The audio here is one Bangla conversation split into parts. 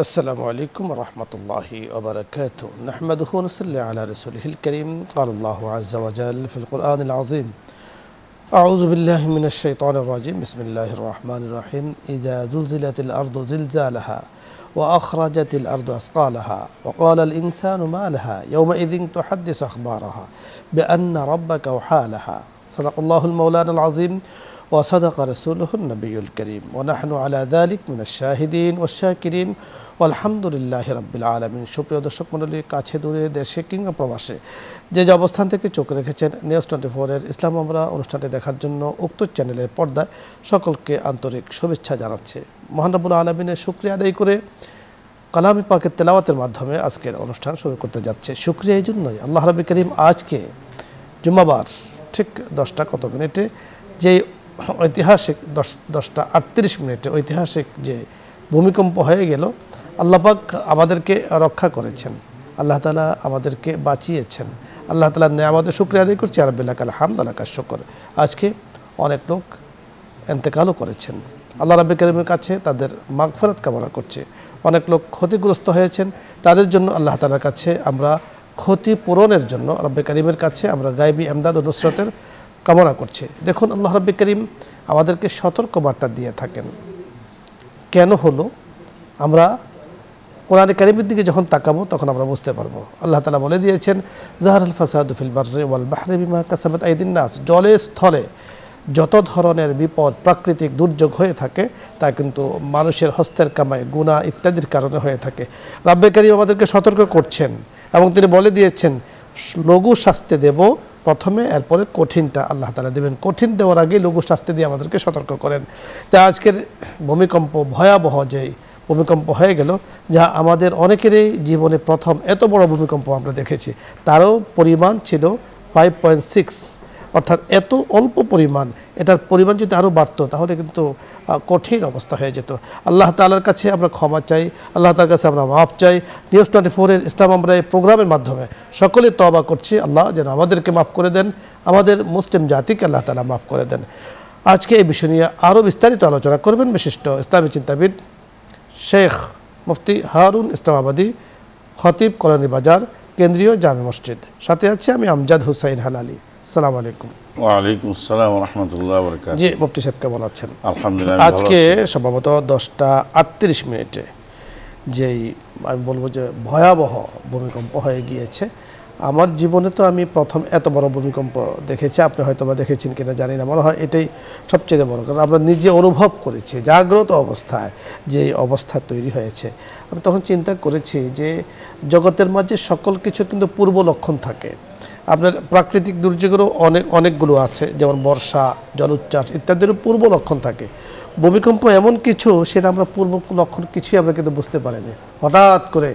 السلام عليكم ورحمة الله وبركاته نحمده ونصلي على رسوله الكريم قال الله عز وجل في القرآن العظيم أعوذ بالله من الشيطان الرجيم بسم الله الرحمن الرحيم إذا زلزلت الأرض زلزالها وأخرجت الأرض أثقالها وقال الإنسان ما لها يومئذ تحدث أخبارها بأن ربك أوحى لها صدق الله المولانا العظيم وصدق رسوله النبي الكريم ونحن على ذلك من الشاهدين والشاكرين আলহামদুলিল্লাহ রাব্বিল আলামিন। সুপ্রিয় দর্শক মণ্ডলী, কাছে দূরে দেশে কিংবা প্রবাসে যে অবস্থান থেকে চোখ রেখেছেন নিউজ 24 এর ইসলাম আমরা অনুষ্ঠানটি দেখার জন্য উক্ত চ্যানেলের পর্দায় সকলকে আন্তরিক শুভেচ্ছা জানাচ্ছে। মহান রব্বুল আলামিনের শুকরিয়া আদায় করে কালামে পাকের তেলাওয়াতের মাধ্যমে আজকের অনুষ্ঠান শুরু করতে যাচ্ছে। শুকরিয়া এই জন্যই আল্লাহ রাব্বুল করিম আজকে জুম্মাবার ঠিক 10টা কত মিনিটে যে ঐতিহাসিক 10টা 38 মিনিটে ঐতিহাসিক যে ভূমিকম্প হয়ে গেল, আল্লাহ পাক আমাদেরকে রক্ষা করেছেন, আল্লাহ তাআলা আমাদেরকে বাঁচিয়েছেন। আল্লাহ তাআলার নিয়ামতের শুকরিয়া আদায় করছি। রাব্বিল হামদুলিল্লাহ শুকর। আজকে অনেক লোক ইন্তেকালও করেছেন, আল্লাহ রাব্বুল কারীমের কাছে তাদের মাগফিরাত কামনা করছে। অনেক লোক ক্ষতিগ্রস্ত হয়েছেন, তাদের জন্য আল্লাহ তাআলার কাছে আমরা ক্ষতি পূরণের জন্য রাব্বুল কারীমের কাছে আমরা গায়বী ইমদাদ ও নুসরাতের কামনা করছে। দেখুন, আল্লাহ রাব্বুল কারীম আমাদেরকে সতর্ক বার্তা দিয়ে থাকেন। কেন হলো, আমরা কোরআনে কারীমের দিকে যখন তাকাবো তখন আমরা বুঝতে পারবো। আল্লাহ তাআলা বলে দিয়েছেন, যাহারাল ফাসাদু ফিল বাররি ওয়াল বাহরি বিমা কাসাবাত আইদিন নাস। জলে স্থলে যত ধরনের বিপদ প্রাকৃতিক দুর্যোগ হয়ে থাকে তা কিন্তু মানুষের হস্তের কামাই গুনাহ ইত্যাদির কারণে হয়ে থাকে। রাব্বুল কারীম আমাদেরকে সতর্ক করছেন এবং তিনি বলে দিয়েছেন লঘু শাস্তি দেব প্রথমে, এরপরে কঠিনটা আল্লাহ তাআলা দেবেন। কঠিন দেওয়ার আগে লঘু শাস্তি দিয়ে আমাদেরকে সতর্ক করেন। তাই আজকের ভূমিকম্প ভয়াবহ যেই ভূমিকম্প হয়ে গেল, যা আমাদের অনেকেরই জীবনে প্রথম এত বড় ভূমিকম্প আমরা দেখেছি, তারও পরিমাণ ছিল 5.6, অর্থাৎ এত অল্প পরিমাণ। এটার পরিমাণ যদি আরও বাড়তো তাহলে কিন্তু কঠিন অবস্থা হয়ে যেত। আল্লাহ তাআলার কাছে আমরা ক্ষমা চাই, আল্লাহ তাআলার কাছে আমরা মাফ চাই। নিউজ 24 এর ইসলাম আমরা এই প্রোগ্রামের মাধ্যমে সকলে তওবা করছি, আল্লাহ যেন আমাদেরকে মাফ করে দেন, আমাদের মুসলিম জাতিকে আল্লাহ তাআলা মাফ করে দেন। আজকে এই বিষয় নিয়ে আরও বিস্তারিত আলোচনা করবেন বিশিষ্ট ইসলামী চিন্তাবিদ শেখ মুফতি হারুন ইসলামাবাদী, খতিব কলোনি বাজার, কেন্দ্রীয় জামে মসজিদ। সাথে আছি আমি আমজাদ হুসাইন হালালি। আসসালামু আলাইকুম। ওয়ালাইকুম আসসালাম ওয়া রাহমাতুল্লাহি ওয়া বারাকাতুহু। জি মুফতি সাহেব, কেমন আছেন? আলহামদুলিল্লাহ। আজকে সম্ভবত 10টা 38 মিনিটে যেই আমি বলবো যে ভয়াবহ ভূমিকম্প হয়ে গিয়েছে। আমার জীবনে তো আমি প্রথম এত বড় ভূমিকম্প দেখেছি, আপনি হয়তো বা দেখেছেন কিনা জানি না, মনে হয় এটাই সবচেয়ে বড়, কারণ আমরা নিজে অনুভব করেছি জাগ্রত অবস্থায় যে অবস্থা তৈরি হয়েছে। আমি তখন চিন্তা করেছি যে জগতের মাঝে সকল কিছু কিন্তু পূর্ব লক্ষণ থাকে। আপনার প্রাকৃতিক দুর্যোগেরও অনেকগুলো আছে, যেমন বর্ষা, জলোচ্ছ্বাস ইত্যাদিরও পূর্ব লক্ষণ থাকে। ভূমিকম্প এমন কিছু, সেটা আমরা পূর্ব লক্ষণ কিছুই আমরা কিন্তু বুঝতে পারিনি, হঠাৎ করে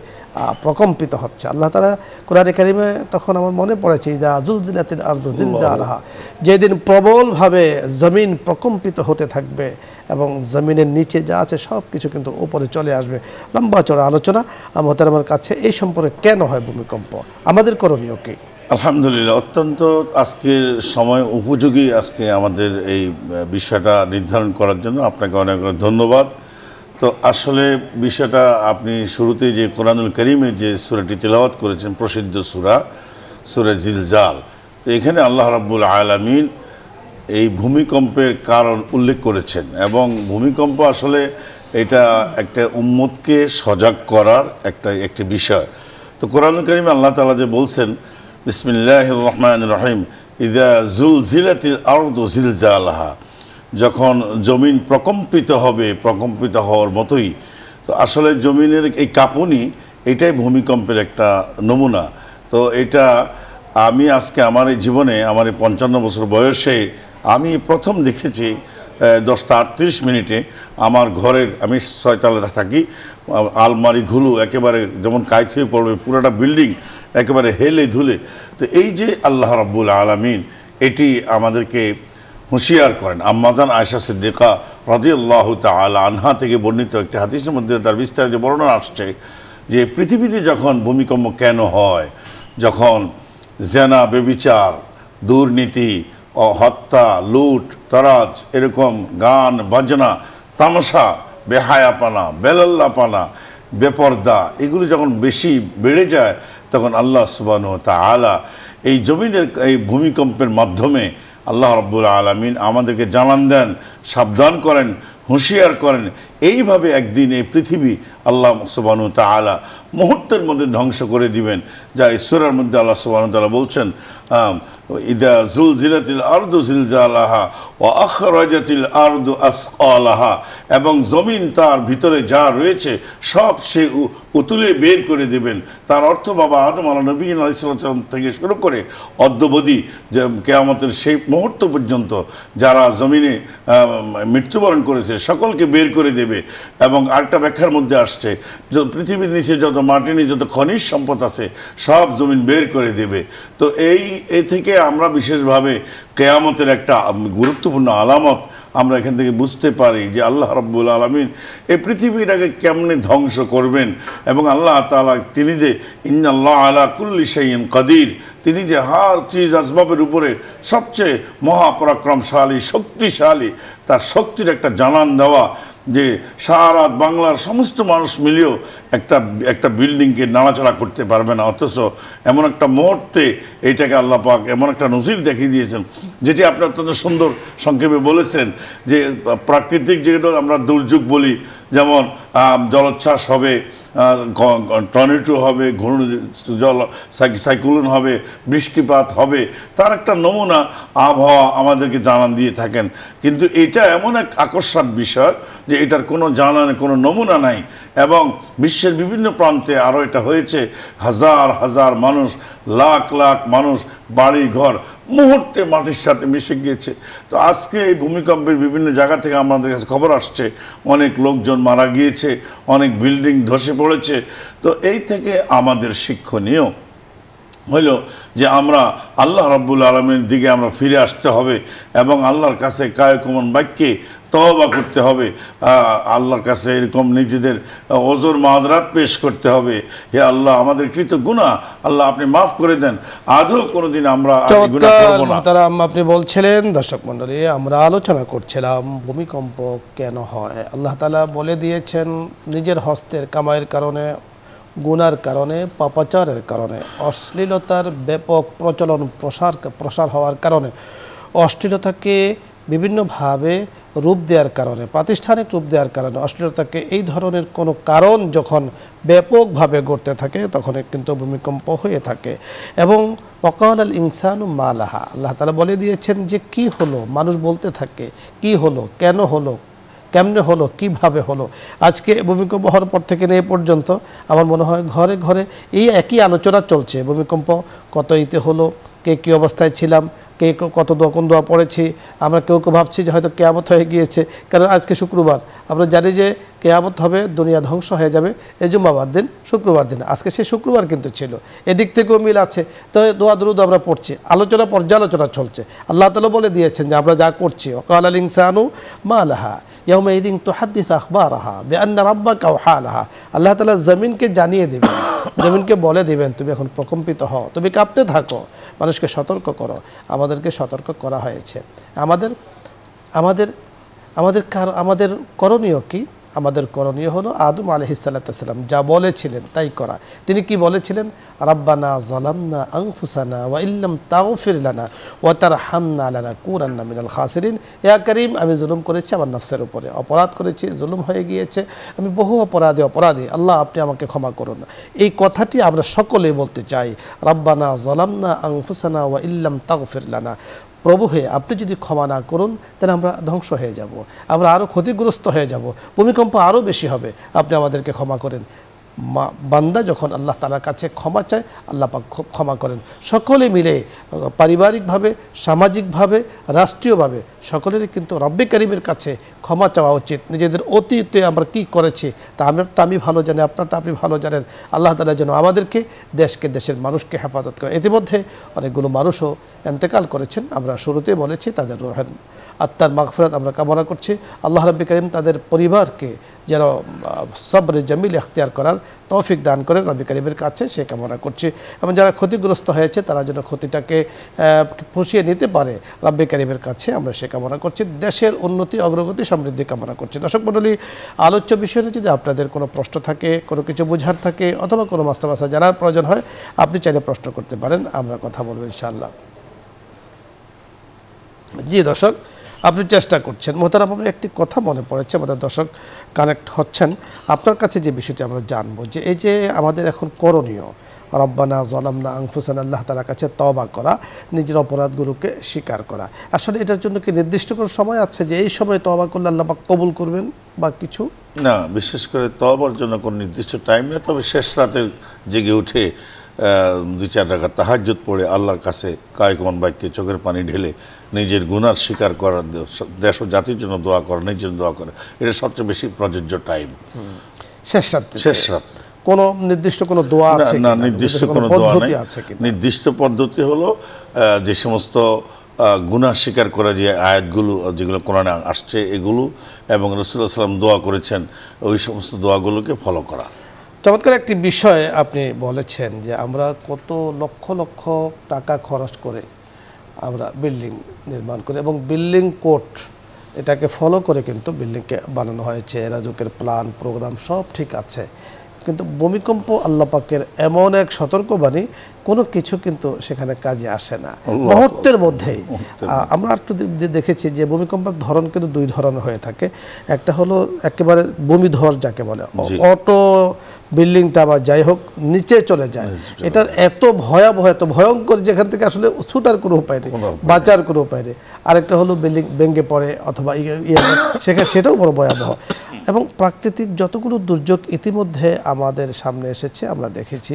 প্রকম্পিত হচ্ছে। আল্লাহ তাআলা কোরআনে কারীমে তখন আমার মনে পড়েছে যা জুলজিলাতিল আরদু জিলজালাহা, যেদিন প্রবলভাবে জমিন প্রকম্পিত হতে থাকবে এবং জমিনের নিচে যা আছে সব কিছু কিন্তু উপরে চলে আসবে। লম্বা চড়া আলোচনা আমার কাছে এই সম্পর্কে কেন হয় ভূমিকম্প, আমাদের করণীয় কি? আলহামদুলিল্লাহ, অত্যন্ত আজকের সময় উপযোগী আজকে আমাদের এই বিষয়টা নির্ধারণ করার জন্য আপনাকে অনেক অনেক ধন্যবাদ। তো আসলে বিষয়টা আপনি শুরুতেই যে কোরআনুল কারীমে যে সূরাটি তেলাওয়াত করেছেন, প্রসিদ্ধ সূরা জিলজাল, তো এখানে আল্লাহ রাব্বুল আলামিন এই ভূমিকম্পের কারণ উল্লেখ করেছেন এবং ভূমিকম্প আসলে এটা একটা উম্মতকে সজাগ করার একটি বিষয়। তো কোরআনুল কারীমে আল্লাহ তাআলা যে বলছেন বিসমিল্লাহির রহমানির রহিম, ইযা জুলজিলাতিল আরদু জিলজালাহা, যখন জমিন প্রকম্পিত হবে, প্রকম্পিত হওয়ার মতোই। তো আসলে জমিনের এই কাঁপুনি, এটাই ভূমিকম্পের একটা নমুনা। তো এটা আমি আজকে আমার এই জীবনে, আমার এই 55 বছর বয়সে আমি প্রথম দেখেছি 10টা 38 মিনিটে আমার ঘরের, আমি 6 তলাতে থাকি, আলমারিগুলো একেবারে যেমন কায়ত হয়ে পড়বে, পুরোটা বিল্ডিং একেবারে হেলে ধুলে। তো এই যে আল্লাহ রাব্বুল আলামিন এটি আমাদেরকে হুঁশিয়ার করেন। আম্মাজান আয়েশা সিদ্দিকা রাদিয়াল্লাহু তাআলা আনহা থেকে বর্ণিত একটি হাদিসের মধ্যে তার বিস্তারিত বর্ণনা আসছে যে পৃথিবীতে যখন ভূমিকম্প কেন হয়, যখন জেনা, ব্যভিচার, দুর্নীতি, হত্যা, লুট, তরাজ, এরকম গান বাজনা, তামাশা, বেহায়াপানা, বেলাল্লাপানা, বেপরদা, এগুলো যখন বেশি বেড়ে যায় তখন আল্লাহ সুবহানাহু ওয়া তাআলা এই জমিনের এই ভূমিকম্পের মাধ্যমে আল্লাহ রাব্বুল আলামিন আমাদেরকে জানান দেন, সাবধান করেন, হুঁশিয়ার করেন, এইভাবে একদিন এই পৃথিবী আল্লাহ সুবহানাহু ওয়া তাআলা মুহূর্তের মধ্যে ধ্বংস করে দিবেন। যা এই সূরার মধ্যে আল্লাহ সুবহানাহু ওয়া তাআলা বলছেন, ইদা জুলজিলাতিল আরদু জিলজালাহা ওয়া আখরাজাতিল আরদু আসকালাহা, এবং জমিন তার ভিতরে যা রয়েছে সব সে উতুলে বের করে দেবেন। তার অর্থ বাবা আদম নবী আলাইহিস সালাম থেকে শুরু করে অদ্যবধি যে কিয়ামতের সেই মুহূর্ত পর্যন্ত যারা জমিনে মৃত্যুবরণ করেছে সকলকে বের করে দেবে। এবং আরেকটা ব্যাখ্যার মধ্যে আসছে যে পৃথিবীর নিচে যত মাটির নিচে যত খনিজ সম্পদ আছে সব জমিন বের করে দেবে। তো এই থেকে আমরা বিশেষভাবে কিয়ামতের একটা গুরুত্বপূর্ণ আলামত আমরা এখান থেকে বুঝতে পারি যে আল্লাহ রাব্বুল আলামিন এই পৃথিবীটাকে কেমনে ধ্বংস করবেন। এবং আল্লাহ তাআলা তিনি যে ইন্নাল্লাহ আলা কুল্লি শাইইন কাদির, তিনি যে হার চিজ আসবাবের উপরে সবচেয়ে মহাপরাক্রমশালী শক্তিশালী, তার শক্তির একটা জানান দেওয়া যে সারা বাংলার সমস্ত মানুষ মিলেও একটা বিল্ডিংকে নাড়াচাড়া করতে পারবে না, অথচ এমন একটা মুহূর্তে এইটাকে আল্লাহ পাক এমন একটা নজির দেখিয়ে দিয়েছেন, যেটি আপনি অত্যন্ত সুন্দর সংক্ষেপে বলেছেন যে প্রাকৃতিক যেগুলো আমরা দুর্যোগ বলি, যেমন জলোচ্ছ্বাস হবে, টর্নেডো হবে, সাইক্লোন হবে, বৃষ্টিপাত হবে, তার একটা নমুনা আবহাওয়া আমাদেরকে জানান দিয়ে থাকেন। কিন্তু এটা এমন এক আকর্ষক বিষয় যে এটার কোনো জানান কোনো নমুনা নাই। এবং বিশ্বের বিভিন্ন প্রান্তে আরও এটা হয়েছে, হাজার হাজার মানুষ, লাখ লাখ মানুষ বাড়ি ঘর মুহূর্তে মাটির সাথে মিশে গিয়েছে। তো আজকে এই ভূমিকম্পের বিভিন্ন জায়গা থেকে আমাদের কাছে খবর আসছে অনেক লোকজন মারা গিয়েছে, অনেক বিল্ডিং ধসে পড়েছে। তো এই থেকে আমাদের শিক্ষণীয় হইল যে আমরা আল্লাহ রাব্বুল আলামিনের দিকে আমরা ফিরে আসতে হবে এবং আল্লাহর কাছে কায়কুমন বাক্যে তওবা করতে হবে, আল্লাহর কাছে এরকম নিজেদের ওজর মাযরাত পেশ করতে হবে। হে আল্লাহ, আমাদের কৃত গুনাহ আল্লাহ আপনি মাফ করে দেন, আদৌ কোনোদিন আমরা গুনাহ করব না। আপনি বলছিলেন, দর্শক মণ্ডলী, আমরা আলোচনা করছিলাম ভূমিকম্প কেন হয়। আল্লাহ তাআলা বলে দিয়েছেন নিজের হস্তের কামাইয়ের কারণে, গুনার কারণে, পাপাচারের কারণে, অশ্লীলতার ব্যাপক প্রসার হওয়ার কারণে, অশ্লীলতাকে বিভিন্নভাবে রূপ দেওয়ার কারণে, প্রাতিষ্ঠানিক রূপ দেওয়ার কারণে, অশ্লীলতাকে এই ধরনের কোনো কারণ যখন ব্যাপকভাবে ঘটতে থাকে তখন কিন্তু ভূমিকম্প হয়ে থাকে। এবং ওয়াকাল আল ইনসানু মা লাহা, আল্লাহ তাআলা বলে দিয়েছেন যে কি হলো, মানুষ বলতে থাকে কি হলো, কেন হলো, কেমনে হলো, কিভাবে হলো। আজকে ভূমিকম্প হওয়ার পর থেকে এই পর্যন্ত আমার মনে হয় ঘরে ঘরে এই একই আলোচনা চলছে। ভূমিকম্প কত ইতে হলো, কে কী অবস্থায় ছিলাম, কে কত কোন দোয়া পড়েছি, আমরা কেউ কেউ ভাবছি যে হয়তো কেয়ামত হয়ে গিয়েছে, কারণ আজকে শুক্রবার, আমরা জানি যে কেয়ামত হবে, দুনিয়া ধ্বংস হয়ে যাবে এই জুম্মাবার দিন, শুক্রবার দিন। আজকে সেই শুক্রবার কিন্তু ছিল, এদিক থেকেও মিল আছে। তো দোয়া দুরুদ আমরা পড়ছি, আলোচনা পর্যালোচনা চলছে। আল্লাহ তাআলা বলে দিয়েছেন যে আমরা যা করছি, ওয়াকাল আল ইনসানু মা লাহা ইয়াউমাইযিন তুহাদ্দিসু আখবারাহা বিআন্না রাব্বাকা আওহা লাহা। আল্লাহ তাআলা জমিনকে জানিয়ে দেবেন, জমিনকে বলে দেবেন তুমি এখন প্রকম্পিত হও, তুমি কাঁপতে থাকো, মানুষকে সতর্ক করো। আমাদেরকে সতর্ক করা হয়েছে। আমাদের করণীয় কি? আমাদের করণীয় হলো আদম আলাইহিস সালাতু ওয়াস সালাম যা বলেছিলেন তাই করা। তিনি কি বলেছিলেন? রাব্বানা যালামনা আনফুসানা ওয়া ইল্লাম তাগফির লানা ওয়া তারহামনা লানাকুনান্না মিনাল খাসিরিন। ইয়া কারীম, আমি জুলুম করেছি আমার নফসের উপরে, অপরাধ করেছি, জুলুম হয়ে গিয়েছে, আমি বহু অপরাধী, আল্লাহ আপনি আমাকে ক্ষমা করুন। এই কথাটি আমরা সকলেই বলতে চাই, রাব্বানা যালামনা আনফুসানা ওয়া ইল্লাম তাগফির লানা। প্রভু হে, আপনি যদি ক্ষমা না করুন তাহলে আমরা ধ্বংস হয়ে যাব, আমরা আরও ক্ষতিগ্রস্ত হয়ে যাব, ভূমিকম্প আরও বেশি হবে, আপনি আমাদেরকে ক্ষমা করেন। বান্দা যখন আল্লাহ তাআলার কাছে ক্ষমা চায়, আল্লাহ পাক খুব ক্ষমা করেন। সকলে মিলে পারিবারিকভাবে, সামাজিকভাবে, রাষ্ট্রীয়ভাবে সকলেরই কিন্তু রব্বে কারীমের কাছে ক্ষমা চাওয়া উচিত। নিজেদের অতীতে আমরা কি করেছি তা আমি ভালো জানি, আপনারটা আপনি ভালো জানেন। আল্লাহ তাআলা যেন আমাদেরকে, দেশকে, দেশের মানুষকে হেফাজত করে। ইতিমধ্যে অনেকগুলো মানুষও ইন্তেকাল করেছেন, আমরা শুরুতেই বলেছি, তাদের রূহের আত্মার মাগফিরাত আমরা কামনা করছি। আল্লাহ রাব্বে কারীম তাদের পরিবারকে যেন সবরে জামিল এখতিয়ার করার তৌফিক দান করে রব্বি কারীমের কাছে সে কামনা করছি। এবং যারা ক্ষতিগ্রস্ত হয়েছে তারা যেন ক্ষতিটাকে পুষিয়ে নিতে পারে রব্বি কারীমের কাছে আমরা সে কামনা করছি। দেশের উন্নতি, অগ্রগতি, সমৃদ্ধি কামনা করছি। দর্শক মণ্ডলী, আলোচ্য বিষয়ে যদি আপনাদের কোনো প্রশ্ন থাকে, কোনো কিছু বোঝার থাকে অথবা কোনো মাস্টারমাসা জানার প্রয়োজন হয়, আপনি চাইলে প্রশ্ন করতে পারেন, আমরা কথা বলবো ইনশাআল্লাহ। জি দর্শক, আপনি চেষ্টা করছেন। মোহতারাম, আমার একটি কথা মনে পড়েছে, আমাদের দর্শক কানেক্ট হচ্ছেন, আপনার কাছে যে বিষয়টি আমরা জানবো যে এই যে আমাদের এখন করণীয় রব্বানা যালামনা আনফুসানা, আল্লাহ তাআলার কাছে তওবা করা, নিজের অপরাধগুলোকে স্বীকার করা, আসলে এটার জন্য কি নির্দিষ্ট কোনো সময় আছে যে এই সময় তওবা করলে আল্লাহ পাক কবুল করবেন বা কিছু? না, বিশেষ করে তওবার জন্য কোনো নির্দিষ্ট টাইম নেই, তবে শেষ রাতে জেগে উঠে 2-4 রাকাত তাহাজ্জুদ পড়ে আল্লাহর কাছে কায়কন বাক্যে চোখের পানি ঢেলে নিজের গুনার স্বীকার করা, দেশ ও জাতির জন্য দোয়া করা, নিজের দোয়া করা, এটা সবচেয়ে বেশি প্রযোজ্য টাইম। শেষ রাত কোনো নির্দিষ্ট কোনো দোয়া আছে? না, নির্দিষ্ট কোনো দোয়া নেই। নির্দিষ্ট পদ্ধতি হলো যে সমস্ত গুনাহ স্বীকার করা যে আয়াতগুলো যেগুলো কোরআনে আসছে এগুলো, এবং রাসূলুল্লাহ সাল্লাল্লাহু আলাইহি ওয়াসাল্লাম দোয়া করেছেন ওই সমস্ত দোয়াগুলোকে ফলো করা। চমৎকার একটি বিষয় আপনি বলেছেন যে আমরা কত লক্ষ লক্ষ টাকা খরচ করে আমরা বিল্ডিং নির্মাণ করি, এবং বিল্ডিং কোড এটাকে ফলো করে কিন্তু বিল্ডিংকে বানানো হয়েছে, রাজুকের প্ল্যান প্রোগ্রাম সব ঠিক আছে, কিন্তু ভূমিকম্প আল্লাহ পাকের এমন এক সতর্কবাণী, কোনো কিছু কিন্তু সেখানে কাজে আসে না মুহূর্তের মধ্যেই। আমরা একটু দেখেছি যে ভূমিকম্পের ধরন কিন্তু 2 ধরনের হয়ে থাকে। একটা হলো একেবারে ভূমিধস যাকে বলে, অটো বিল্ডিংটা বা যাই হোক নিচে চলে যায়, এটার এত ভয়াবহ, এত ভয়ঙ্কর, যেখান থেকে আসলে ছুটার কোনো উপায় নেই, বাঁচার কোনো উপায় নেই। আরেকটা হলো বিল্ডিং ভেঙে পড়ে অথবা সেটাও বড় ভয়াবহ। এবং প্রাকৃতিক যতগুলো দুর্যোগ ইতিমধ্যে আমাদের সামনে এসেছে আমরা দেখেছি,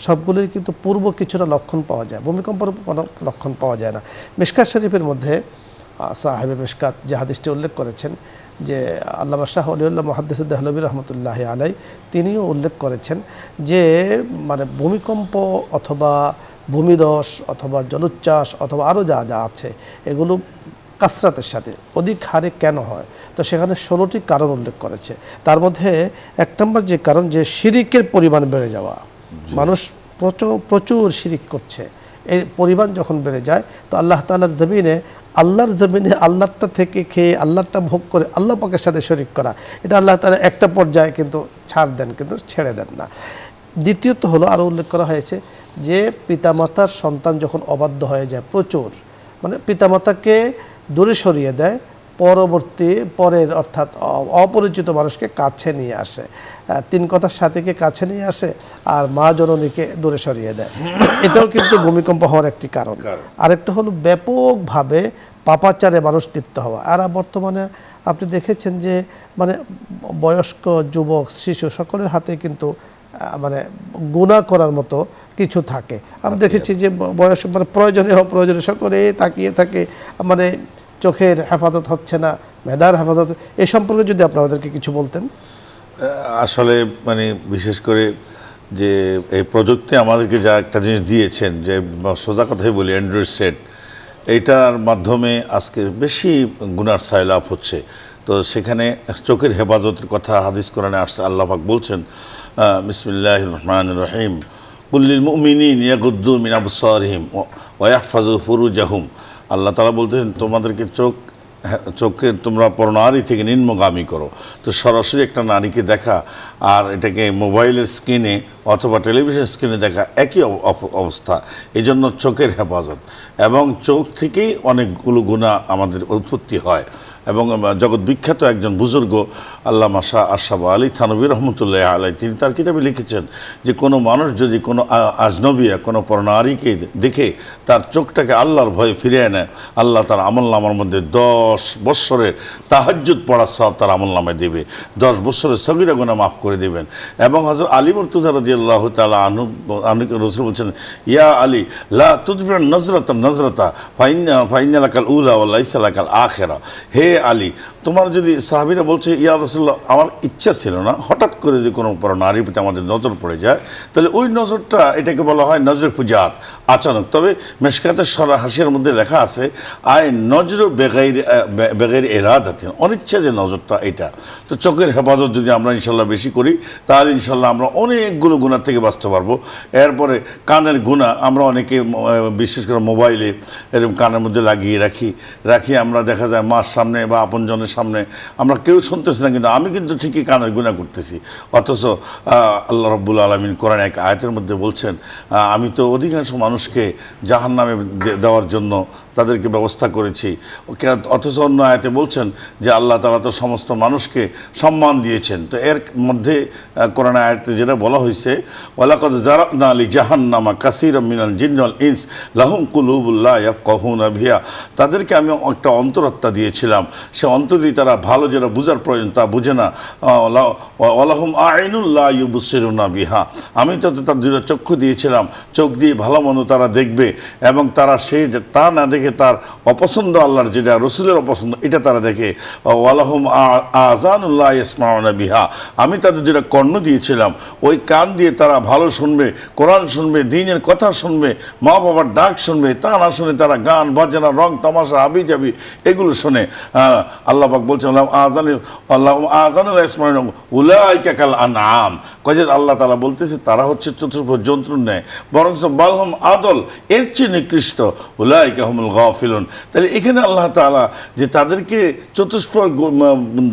সবগুলোই কিন্তু পূর্ব কিছুটা লক্ষণ পাওয়া যায়, ভূমিকম্পের কোনো লক্ষণ পাওয়া যায় না। মিশকাত শরীফের মধ্যে সাহেবে মিশকাত যে হাদিসটি উল্লেখ করেছেন, যে আল্লামা শাহ ওলিউল্লাহ মুহাদ্দিস দেহলভী রহমতুল্লাহ আলাই তিনিও উল্লেখ করেছেন যে মানে ভূমিকম্প অথবা ভূমিধস অথবা জলোচ্ছ্বাস অথবা আরও যা যা আছে এগুলো কাসরাতের সাথে অধিক হারে কেন হয়, তো সেখানে 16টি কারণ উল্লেখ করেছে। তার মধ্যে 1 নম্বর যে কারণ, যে শিরিকের পরিমাণ বেড়ে যাওয়া, মানুষ প্রচুর শিরিক করছে, এই পরিমাণ যখন বেড়ে যায় তো আল্লাহ তাআলার জমিনে আল্লাহটা থেকে খেয়ে আল্লাহটা ভোগ করে আল্লাহ পাকের সাথে শরিক করা, এটা আল্লাহ তাআলা একটা পর্যায়ে কিন্তু ছাড় দেন, কিন্তু ছেড়ে দেন না। দ্বিতীয়ত হলো, আরও উল্লেখ করা হয়েছে যে পিতামাতার সন্তান যখন অবাধ্য হয়ে যায়, প্রচুর মানে পিতামাতাকে দূরে সরিয়ে দেয়, পরের অর্থাৎ অপরিচিত মানুষকে কাছে নিয়ে আসে, 3 কথার সাথীকে কাছে নিয়ে আসে আর মা জননীকে দূরে সরিয়ে দেয়, এটাও কিন্তু ভূমিকম্প হওয়ার একটি কারণ। আরেকটা হলো ব্যাপকভাবে পাপাচারে মানুষ লিপ্ত হওয়া। আর বর্তমানে আপনি দেখেছেন যে মানে বয়স্ক, যুবক, শিশু সকলের হাতে কিন্তু মানে গুনাহ করার মতো কিছু থাকে। আমি দেখেছি যে বয়স মানে প্রয়োজনীয় সকলে তাকিয়ে থাকে, মানে চোখের হেফাজত হচ্ছে না, মেধার হেফাজত, এই সম্পর্কে যদি আপনাদেরকে কিছু বলতেন। আসলে মানে বিশেষ করে যে এই প্রযুক্তি আমাদেরকে যা একটা জিনিস দিয়েছেন, যে সোজা কথাই বলি অ্যান্ড্রয়েড সেট, এইটার মাধ্যমে আজকে বেশি গুনার সাইলাভ হচ্ছে। তো সেখানে চোখের হেফাজতের কথা হাদিস কোরআনে আসছে, আল্লাহ পাক বলছেন বিসমিল্লাহির রহমানির রহিম কুল্লিল মুমিনিন ইয়াগুদ্দু মিন আবসারিহিম ওয়া ইয়াহফাযু ফুরুজাহুম। আল্লাহ তাআলা বলতেছেন তোমাদেরকে চোখকে তোমরা পরনারী থেকে নিম্নগামী করো। তো সরাসরি একটা নারীকে দেখা আর এটাকে মোবাইলের স্ক্রিনে অথবা টেলিভিশন স্ক্রিনে দেখা একই অবস্থা। এই জন্য চোখের হেফাজত, এবং চোখ থেকেই অনেকগুলো গুনাহ আমাদের উৎপত্তি হয়। এবং জগৎ বিখ্যাত একজন বুজুর্গ আল্লামা শাহ আশরাফ আলী থানভী রহমতুল্লাহ আলাই, তিনি তার কিতাবে লিখেছেন যে কোনো মানুষ যদি কোনো আজনবিয়া কোনো পরনারীকে দেখে তার চোখটাকে আল্লাহর ভয়ে ফিরিয়ে নেয়, আল্লাহ তার আমলনামার মধ্যে 10 বৎসরের তাহাজ্জুদ পড়ার সওয়াব তার আমলনামায় দেবে, 10 বৎসরের সগীরা গুনাহ মাফ করে দেবেন। এবং হযরত আলী মুর্তজা রাদিয়াল্লাহু তাআলা আনহু রাসূল বলছেন, ইয়া আলী লা তুদবির নজরাতা ফাইন্না লাকাল উলা ওয়া লাইসা লাকাল আখিরা। হে আলী, তোমার যদি সাহাবীরা বলছে ইয়া রাসূলুল্লাহ আমার ইচ্ছা ছিল না, হঠাৎ করে যদি কোনো বড় নারীর প্রতি আমাদের নজর পড়ে যায় তাহলে ওই নজরটা এটাকে বলা হয় নজরে ফুজাত, আচানক। তবে মেশকাতের হাসিয়ার মধ্যে লেখা আছে আয় নজর বেগাইর এরাদাতিন, অনিচ্ছা যে নজরটা এটা। তো চোখের হেফাজত যদি আমরা ইনশাল্লাহ বেশি করি তাহলে ইনশাল্লাহ আমরা অনেকগুলো গুনাহ থেকে বাঁচতে পারবো। এরপরে কানের গুনাহ আমরা অনেকে বিশেষ করে মোবাইলে এরকম কানের মধ্যে লাগিয়ে রাখি আমরা দেখা যায় মার সামনে বা আপনজনের সামনে আমরা কেউ শুনতেছি না, কিন্তু আমি কিন্তু ঠিকই কানের গুনাহ করতেছি। অথচ আল্লাহ রাব্বুল আলামিন কোরআন এক আয়াতের মধ্যে বলছেন আমি তো অধিকাংশ মানুষকে জাহান্নামে দেওয়ার জন্য তাদেরকে ব্যবস্থা করেছি। অথচ অন্য আয়াতে বলছেন যে আল্লাহ তাআলা তো সমস্ত মানুষকে সম্মান দিয়েছেন। তো এর মধ্যে কোরআন আয়াতে যেটা বলা হয়েছে ওয়ালাকাদ যারানা লি জাহান্নামা কাসীরাম মিনাল জিন্নি ওয়াল ইনস লাহুম কুলুবুন লা ইয়াফকাহুনা বিহা, তাদেরকে আমি একটা অন্তরাত্মা দিয়েছিলাম, সে অন্তর দিয়ে তারা ভালো যেটা বোঝার প্রয়োজন তা বুঝে না। ওয়ালাহুম আইনুন লা ইউবসিরুনা বিহা, আমি তো তার দুইটা চক্ষু দিয়েছিলাম, চোখ দিয়ে ভালো মন্দ তারা দেখবে এবং তারা সেই তা না দেখে তার অপছন্দ আল্লাহর যেটা রসুলের অপছন্দ এটা তারা দেখে। ওয়ালাহুম আযানুন লা ইয়াসমাউনা বিহা, আমি তাদের যেটা কর্ণ দিয়েছিলাম ওই কান দিয়ে তারা ভালো শুনবে, কোরআন শুনবে, দ্বীনের কথা শুনবে, মা বাবার ডাক শুনবে, তা না শুনে তারা গান বাজনা রং তামাশা হাবি জাবি এগুলো শুনে। আল্লাহ পাক বলছেন আযানুল ইয়াসমাউনা উলাইকা কাল আনআম, কয়ে আল্লাহ তাআলা বলতেছে তারা হচ্ছে চতুষ্পদ জন্তুর ন্যায়, বরং বালহুম আদল, এর চেয়ে নিকৃষ্ট, উলাইকা হুমুল গাফিলুন। তাহলে এখানে আল্লাহ তাআলা যে তাদেরকে চতুষ্পদ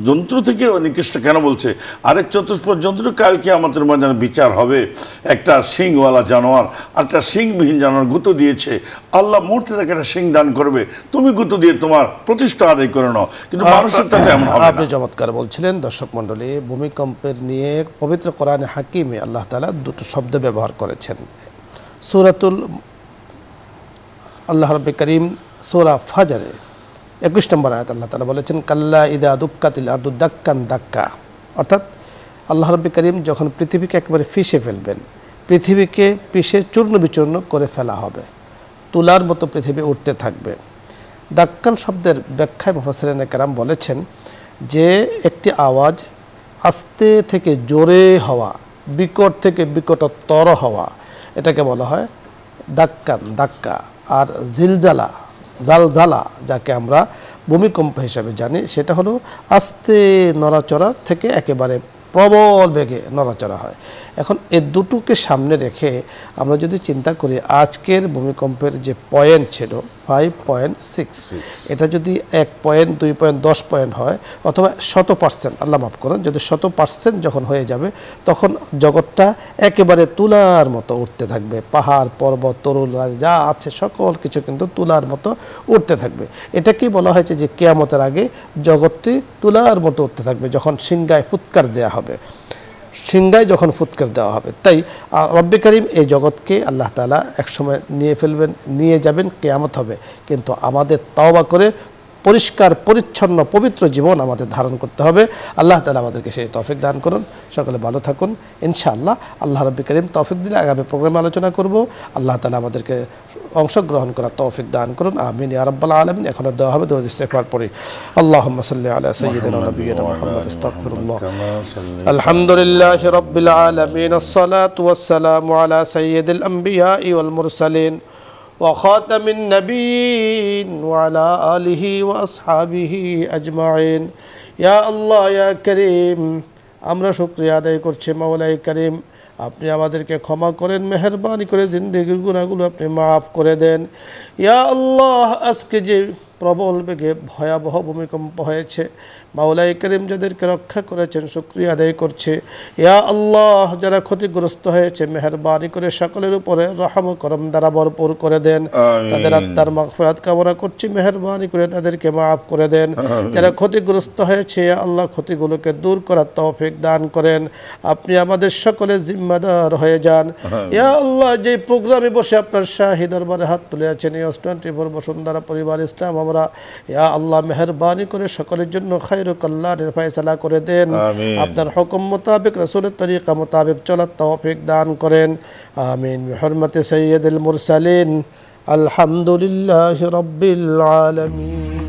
জন্তু থেকে নিকৃষ্ট কেন বলছে? আরেক চতুষ্পদ জন্তু কাল কিয়ামতের ময়দানে বিচার হবে, একটা শিংওয়ালা জানোয়ার আর একটা শিংবিহীন জানোয়ার গুঁতো দিয়েছে, আল্লাহ মুহূর্তে তাকে একটা শিং দান করবে, তুমি গুঁতো দিয়ে তোমার প্রতিষ্ঠা আদায় করে নাও, কিন্তু মানুষের তাতে এমন হবে না। আপনি চমৎকার বলছিলেন। দর্শক মণ্ডলী, ভূমিকম্পের নিয়ে পবিত্র কোরআনে হাকিমে আল্লাহ তাআলা দুটো শব্দ ব্যবহার করেছেন। সূরাতুল আল্লাহ রাব্বুল কারীম সূরা ফাজরে 21 নম্বর আয়াত আল্লাহ তাআলা বলেছেন কাল্লা ইযা দুক্কাতিল আরদু দাক্কান দাক্কা, অর্থাৎ আল্লাহ রাব্বুল কারীম যখন পৃথিবীকে একেবারে পিষে ফেলবেন, পৃথিবীকে পিষে চূর্ণ বিচূর্ণ করে ফেলা হবে, তুলার মতো পৃথিবী উঠতে থাকবে। দাক্কান শব্দের ব্যাখ্যায় মুফাসসিরিনে কেরাম বলেছেন যে একটি আওয়াজ আস্তে থেকে জোরে হওয়া, বিকট থেকে বিকটতর হওয়া, এটাকে বলা হয় দাক্কান দাক্কা। আর জিলজালা জালজালা যাকে আমরা ভূমিকম্প হিসাবে জানি সেটা হলো আস্তে নড়াচড়া থেকে একেবারে প্রবল বেগে নড়াচড়া হয়। এখন এই দুটোকে সামনে রেখে আমরা যদি চিন্তা করি আজকের ভূমিকম্পের যে পয়েন্ট ছিল 5.6, এটা যদি 1 পয়েন্ট 2 পয়েন্ট 10 পয়েন্ট হয় অথবা 100%, আল্লাহ মাফ করুন, যদি 100% যখন হয়ে যাবে তখন জগৎটা একেবারে তুলার মতো উঠতে থাকবে। পাহাড় পর্বত তরুল যা আছে সকল কিছু কিন্তু তুলার মতো উঠতে থাকবে। এটাকেই বলা হয়েছে যে কিয়ামতের আগে জগৎটি তুলার মতো উঠতে থাকবে যখন সিংহায় ফুৎকার দেয়া হবে, সিংহায় যখন ফুৎকার দেওয়া হবে। তাই রব্বে কারীম এই জগৎকে আল্লাহ তাআলা একসময় নিয়ে ফেলবেন, নিয়ে যাবেন, কিয়ামত হবে, কিন্তু আমাদের তওবা করে পরিষ্কার পরিচ্ছন্ন পবিত্র জীবন আমাদের ধারণ করতে হবে। আল্লাহ তাআলা আমাদেরকে সেই তৌফিক দান করুন। সকলে ভালো থাকুন ইনশাআল্লাহ। আল্লাহ রাব্বুল কারীম তৌফিক দিলে আগামী প্রোগ্রামে আলোচনা করব। আল্লাহ তাআলা আমাদেরকে অংশগ্রহণ করার তৌফিক দান করুন, আমিন ইয়া রাব্বাল আলামিন। এখন দেওয়া হবে দরুদ ইস্তিগফার পড়ি। আল্লাহুম্মা সাল্লি আলা সাইয়্যিদিনা ওয়া নাবিয়িনা মুহাম্মদ আস্তাগফিরুল্লাহ। আলহামদুলিল্লাহি রাব্বিল আলামিন, আসসালাতু ওয়াসসালামু আলা সাইয়্যিদিল আমবিয়াই ওয়াল মুরসালিন وخاتم النبيين وعلى آله وأصحابه أجمعين يا الله يا كريم আমরা শুকরিয়া আদায় করছি মাওলাই করিম, আপনি আমাদেরকে ক্ষমা করেন, মেহেরবানি করে জিন্দেগির গুনাহগুলো আপনি মাফ করে দেন। ইয়া আল্লাহ, আজকে যে প্রবল বেগে ভয়াবহ ভূমিকম্প হয়েছে, মাওলাই করিম যাদেরকে রক্ষা করেছেন শুকরিয়া আদায় করছে। ইয়া আল্লাহ, যারা ক্ষতিগ্রস্ত হয়েছে মেহেরবানি করে সকলের উপরে রহম করম দ্বারা ভরপুর করে দেন। তাদের আত্মার মাগফিরাত কামনা করছি, মেহেরবানি করে তাদেরকে মাফ করে দেন। যারা ক্ষতিগ্রস্ত হয়েছে ইয়া আল্লাহ, ক্ষতিগুলোকে দূর করার তৌফিক দান করেন। আপনি আমাদের সকলের জিম্মাদার হয়ে যান। ইয়া আল্লাহ, যে প্রোগ্রামে বসে আপনার শাহী দরবারে হাত তুলে আছেন এই 24 বসুন্ধরা পরিবার ইসলাম, আমরা ইয়া আল্লাহ মেহেরবানি করে সকলের জন্য খায়রুল কল্যাণের ফয়সালা করে দেন। আপনার হুকুম মোতাবেক রাসূলের তরিকা মোতাবেক চলার তৌফিক দান করেন। আমিন বিহুরমতি সাইয়্যিদিল মুরসালিন। আলহামদুলিল্লাহি রাব্বিল আলামিন।